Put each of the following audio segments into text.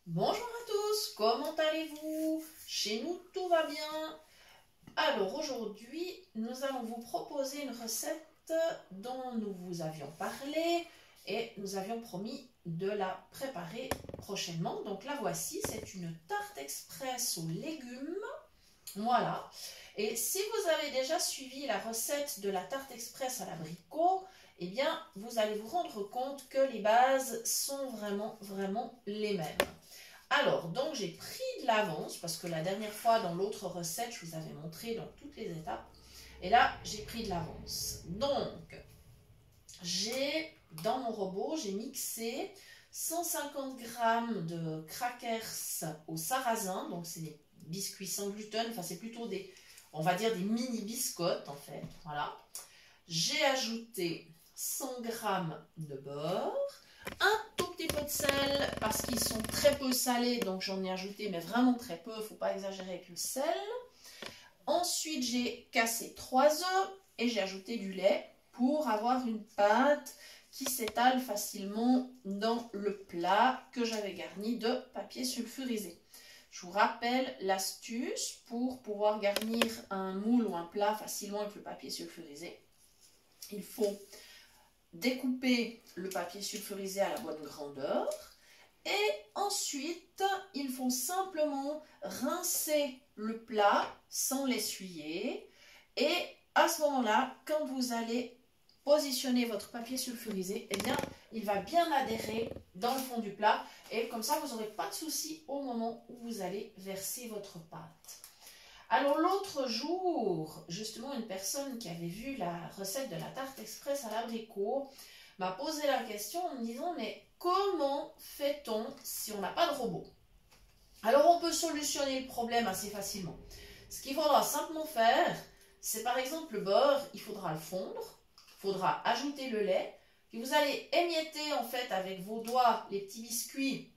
Bonjour à tous, comment allez-vous? Chez nous, tout va bien. Alors aujourd'hui, nous allons vous proposer une recette dont nous vous avions parlé et nous avions promis de la préparer prochainement. Donc la voici, c'est une tarte express aux légumes. Voilà. Et si vous avez déjà suivi la recette de la tarte express à l'abricot, eh bien, vous allez vous rendre compte que les bases sont vraiment les mêmes. Alors, donc j'ai pris de l'avance, parce que la dernière fois, dans l'autre recette, je vous avais montré dans toutes les étapes. Et là, j'ai pris de l'avance. Donc, dans mon robot, j'ai mixé 150 g de crackers au sarrasin. Donc, c'est des biscuits sans gluten. Enfin, c'est plutôt des, on va dire, des mini biscottes, en fait. Voilà. J'ai ajouté 100 g de beurre, un tout petit peu de sel parce qu'ils sont très peu salés, donc j'en ai ajouté, mais vraiment très peu, il ne faut pas exagérer avec le sel. Ensuite, j'ai cassé 3 œufs et j'ai ajouté du lait pour avoir une pâte qui s'étale facilement dans le plat que j'avais garni de papier sulfurisé. Je vous rappelle l'astuce pour pouvoir garnir un moule ou un plat facilement avec le papier sulfurisé. Il faut découper le papier sulfurisé à la bonne grandeur et ensuite il faut simplement rincer le plat sans l'essuyer et à ce moment-là, quand vous allez positionner votre papier sulfurisé, eh bien il va bien adhérer dans le fond du plat et comme ça vous n'aurez pas de souci au moment où vous allez verser votre pâte. Alors l'autre jour, justement, une personne qui avait vu la recette de la tarte express à l'abricot m'a posé la question en me disant « Mais comment fait-on si on n'a pas de robot ?» Alors on peut solutionner le problème assez facilement. Ce qu'il faudra simplement faire, c'est par exemple le beurre, il faudra le fondre, il faudra ajouter le lait, puis vous allez émietter en fait avec vos doigts les petits biscuits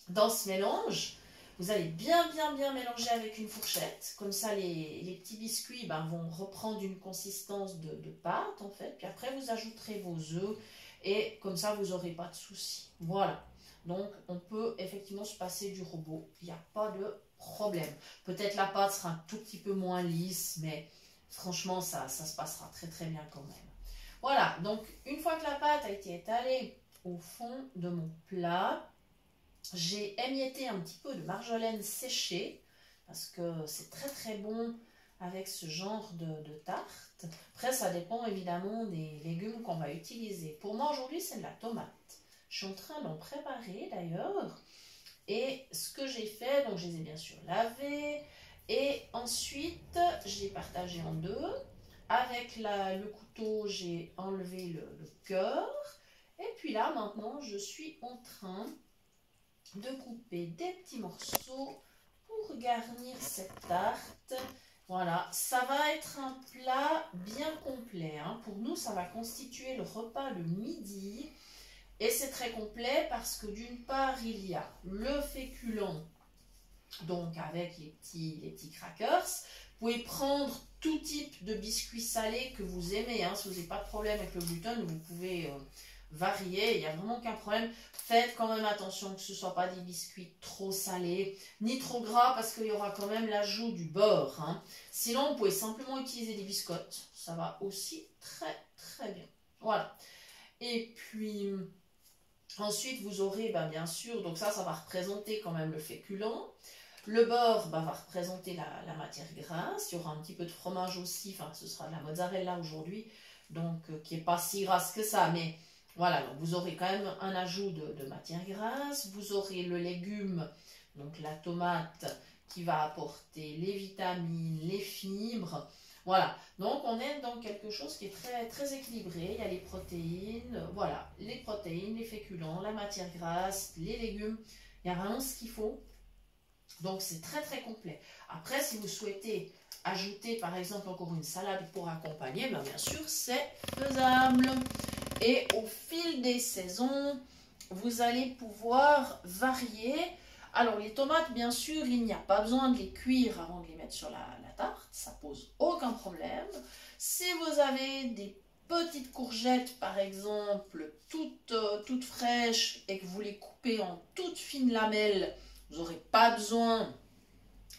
dans ce mélange. Vous allez bien mélanger avec une fourchette. Comme ça, les petits biscuits vont reprendre une consistance de pâte, en fait. Puis après, vous ajouterez vos œufs. Et comme ça, vous n'aurez pas de soucis. Voilà. Donc, on peut effectivement se passer du robot. Il n'y a pas de problème. Peut-être la pâte sera un tout petit peu moins lisse, mais franchement, ça se passera très bien quand même. Voilà. Donc, une fois que la pâte a été étalée au fond de mon plat, j'ai émietté un petit peu de marjolaine séchée parce que c'est très bon avec ce genre de tarte. Après, ça dépend évidemment des légumes qu'on va utiliser. Pour moi, aujourd'hui, c'est de la tomate. Je suis en train d'en préparer d'ailleurs. Et ce que j'ai fait, donc je les ai bien sûr lavés. Et ensuite, j'ai partagé en deux. Avec le couteau, j'ai enlevé le cœur. Et puis là, maintenant, je suis en train de couper des petits morceaux pour garnir cette tarte. Voilà, ça va être un plat bien complet. Pour nous, ça va constituer le repas le midi. Et c'est très complet parce que d'une part, il y a le féculent, donc avec les petits crackers. Vous pouvez prendre tout type de biscuits salés que vous aimez. Si vous n'avez pas de problème avec le gluten, vous pouvez varier, il n'y a vraiment aucun problème. Faites quand même attention que ce ne soit pas des biscuits trop salés, ni trop gras, parce qu'il y aura quand même l'ajout du beurre. Sinon, vous pouvez simplement utiliser des biscottes. Ça va aussi très bien. Voilà. Et puis, ensuite, vous aurez, bien sûr, donc ça va représenter quand même le féculent. Le beurre va représenter la matière grasse. Il y aura un petit peu de fromage aussi. Enfin, ce sera de la mozzarella aujourd'hui, donc qui n'est pas si grasse que ça. Mais voilà, donc vous aurez quand même un ajout de matière grasse. Vous aurez le légume, donc la tomate, qui va apporter les vitamines, les fibres. Voilà, donc on est dans quelque chose qui est très équilibré. Il y a les protéines, voilà, les protéines, les féculents, la matière grasse, les légumes. Il y a vraiment ce qu'il faut. Donc c'est très complet. Après, si vous souhaitez ajouter par exemple encore une salade pour accompagner, bien sûr c'est faisable. Et au fil des saisons, vous allez pouvoir varier. Alors les tomates, bien sûr, il n'y a pas besoin de les cuire avant de les mettre sur la tarte. Ça pose aucun problème. Si vous avez des petites courgettes, par exemple, toutes fraîches, et que vous les coupez en toutes fines lamelles, vous n'aurez pas besoin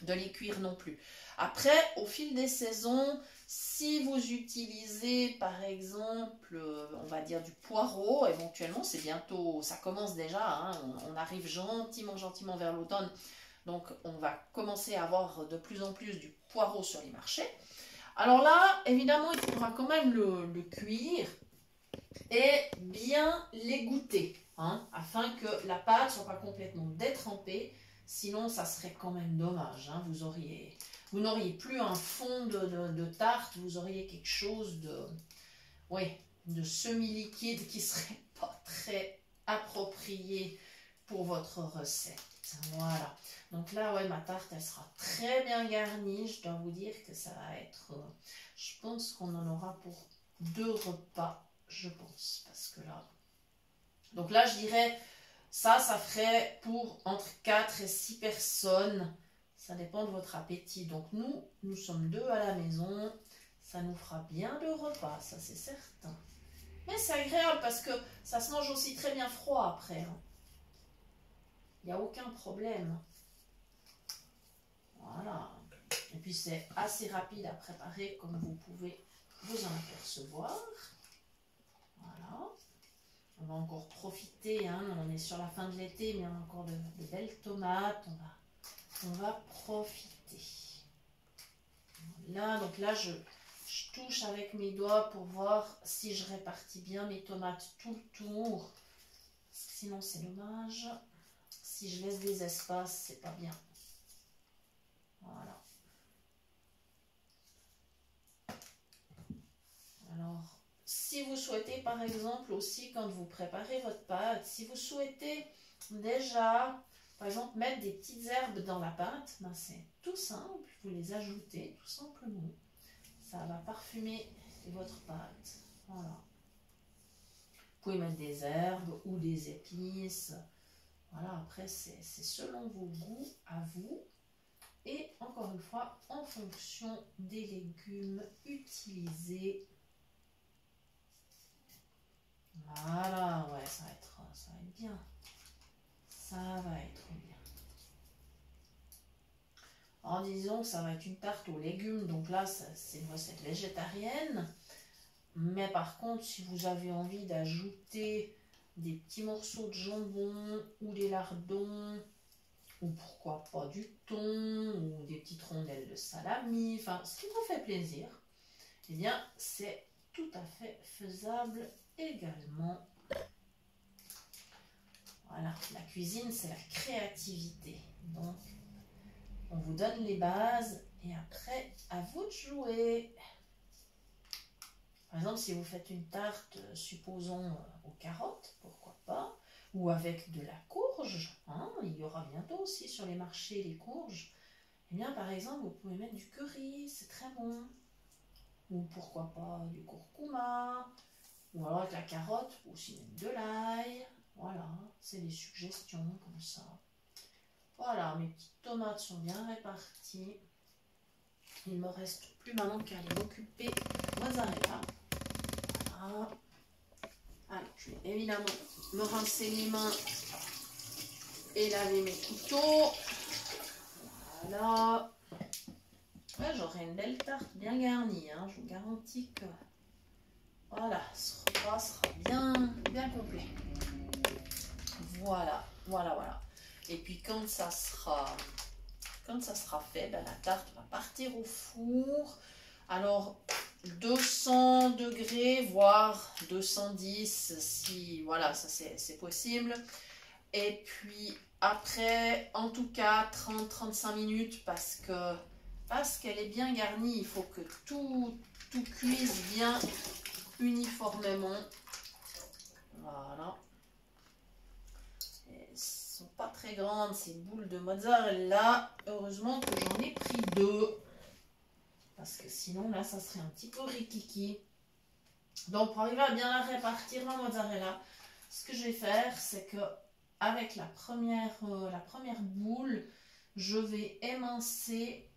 de les cuire non plus. Après, au fil des saisons, si vous utilisez par exemple, on va dire du poireau, éventuellement, c'est bientôt, ça commence déjà, hein, on arrive gentiment vers l'automne, donc on va commencer à avoir de plus en plus du poireau sur les marchés. Alors là, évidemment, il faudra quand même le cuire et bien l'égoutter, hein, afin que la pâte ne soit pas complètement détrempée. Sinon, ça serait quand même dommage. Hein. Vous n'auriez plus un fond de tarte, vous auriez quelque chose de semi-liquide qui serait pas très approprié pour votre recette. Voilà. Donc là, ouais, ma tarte, elle sera très bien garnie. Je dois vous dire que ça va être... je pense qu'on en aura pour 2 repas, je pense. Parce que là... Donc là, je dirais... Ça ferait pour entre 4 et 6 personnes. Ça dépend de votre appétit. Donc nous sommes 2 à la maison. Ça nous fera bien 2 repas, ça c'est certain. Mais c'est agréable parce que ça se mange aussi très bien froid après. Hein. Il n'y a aucun problème. Voilà. Et puis c'est assez rapide à préparer comme vous pouvez vous en apercevoir. Voilà. On va encore profiter, hein, on est sur la fin de l'été, mais on a encore de belles tomates, on va profiter. Là, donc là, je touche avec mes doigts pour voir si je répartis bien mes tomates tout le tour. Sinon, c'est dommage. Si je laisse des espaces, c'est pas bien. Voilà. Alors... Si vous souhaitez, par exemple, aussi, quand vous préparez votre pâte, si vous souhaitez déjà, par exemple, mettre des petites herbes dans la pâte, ben c'est tout simple, vous les ajoutez tout simplement. Ça va parfumer votre pâte. Voilà. Vous pouvez mettre des herbes ou des épices. Voilà, après, c'est selon vos goûts à vous. Et encore une fois, en fonction des légumes utilisés. Voilà, ouais, ça va être bien. Ça va être bien. En disant que ça va être une tarte aux légumes, donc là, c'est une recette végétarienne. Mais par contre, si vous avez envie d'ajouter des petits morceaux de jambon ou des lardons, ou pourquoi pas du thon, ou des petites rondelles de salami, enfin, ce qui vous fait plaisir, eh bien, c'est tout à fait faisable également. Voilà, la cuisine, c'est la créativité. Donc, on vous donne les bases et après, à vous de jouer. Par exemple, si vous faites une tarte, supposons, aux carottes, pourquoi pas, ou avec de la courge, hein, il y aura bientôt aussi sur les marchés les courges. Eh bien, par exemple, vous pouvez mettre du curry, c'est très bon. Ou pourquoi pas du curcuma, ou alors avec la carote, ou aussi même de l'ail. Voilà, c'est des suggestions comme ça. Voilà, mes petites tomates sont bien réparties. Il ne me reste plus maintenant qu'à aller m'occuper de mozzarella. Voilà. Alors, je vais évidemment me rincer les mains et laver mes couteaux. Voilà. Ouais, j'aurai une belle tarte bien garnie. Hein. Je vous garantis que voilà, ce repas sera bien complet. Voilà. Et puis quand ça sera fait, ben, la tarte va partir au four. Alors 200 degrés, voire 210 si voilà, ça c'est possible. Et puis après, en tout cas 30-35 minutes parce qu'elle est bien garnie, il faut que tout cuise bien uniformément. Voilà. Elles sont pas très grandes ces boules de mozzarella. Heureusement que j'en ai pris 2. Parce que sinon là ça serait un petit peu rikiki. Donc pour arriver à bien la répartir la mozzarella, ce que je vais faire c'est que avec la première boule, je vais émincer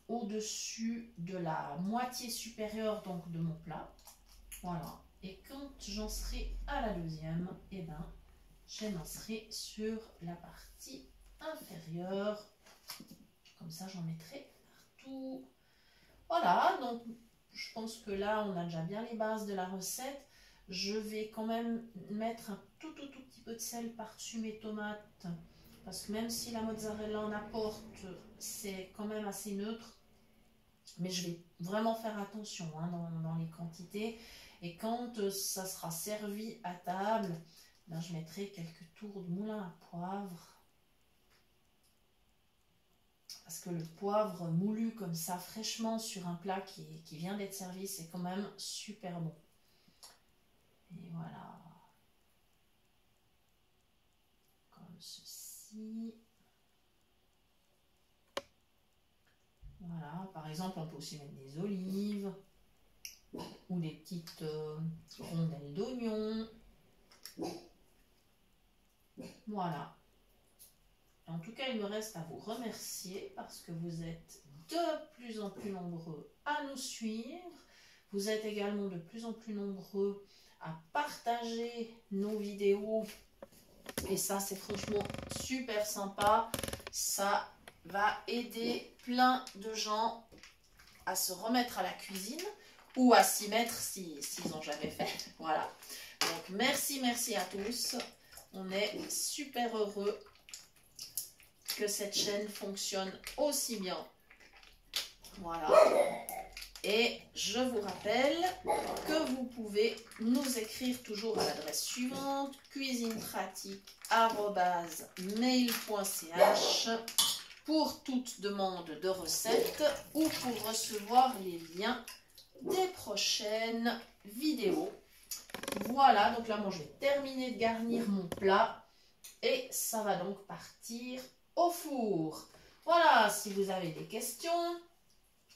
au-dessus de la moitié supérieure donc de mon plat. Voilà. Et quand j'en serai à la deuxième, eh ben, je lancerai sur la partie inférieure. Comme ça, j'en mettrai partout. Voilà, donc je pense que là, on a déjà bien les bases de la recette. Je vais quand même mettre un tout petit peu de sel par-dessus mes tomates. Parce que même si la mozzarella en apporte, c'est quand même assez neutre. Mais je vais vraiment faire attention hein, dans les quantités. Et quand ça sera servi à table, ben, je mettrai quelques tours de moulin à poivre. Parce que le poivre moulu comme ça, fraîchement sur un plat qui vient d'être servi, c'est quand même super bon. Et voilà. Comme ceci. Voilà, par exemple, on peut aussi mettre des olives ou des petites rondelles d'oignons. Voilà. En tout cas, il me reste à vous remercier parce que vous êtes de plus en plus nombreux à nous suivre. Vous êtes également de plus en plus nombreux à partager nos vidéos. Et ça, c'est franchement super sympa. Ça va aider plein de gens à se remettre à la cuisine ou à s'y mettre s'ils n'ont jamais fait. Voilà. Donc, merci à tous. On est super heureux que cette chaîne fonctionne aussi bien. Voilà. Et je vous rappelle que vous pouvez nous écrire toujours à l'adresse suivante, cuisinepratique@mail.ch pour toute demande de recette ou pour recevoir les liens des prochaines vidéos. Voilà, donc là, moi, je vais terminer de garnir mon plat et ça va donc partir au four. Voilà, si vous avez des questions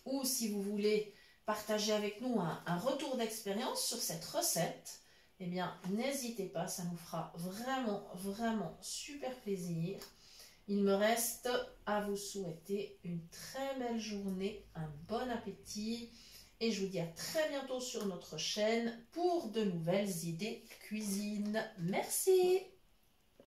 ou si vous voulez partager avec nous un retour d'expérience sur cette recette, eh bien, n'hésitez pas, ça nous fera vraiment super plaisir. Il me reste à vous souhaiter une très belle journée, un bon appétit et je vous dis à très bientôt sur notre chaîne pour de nouvelles idées cuisine. Merci!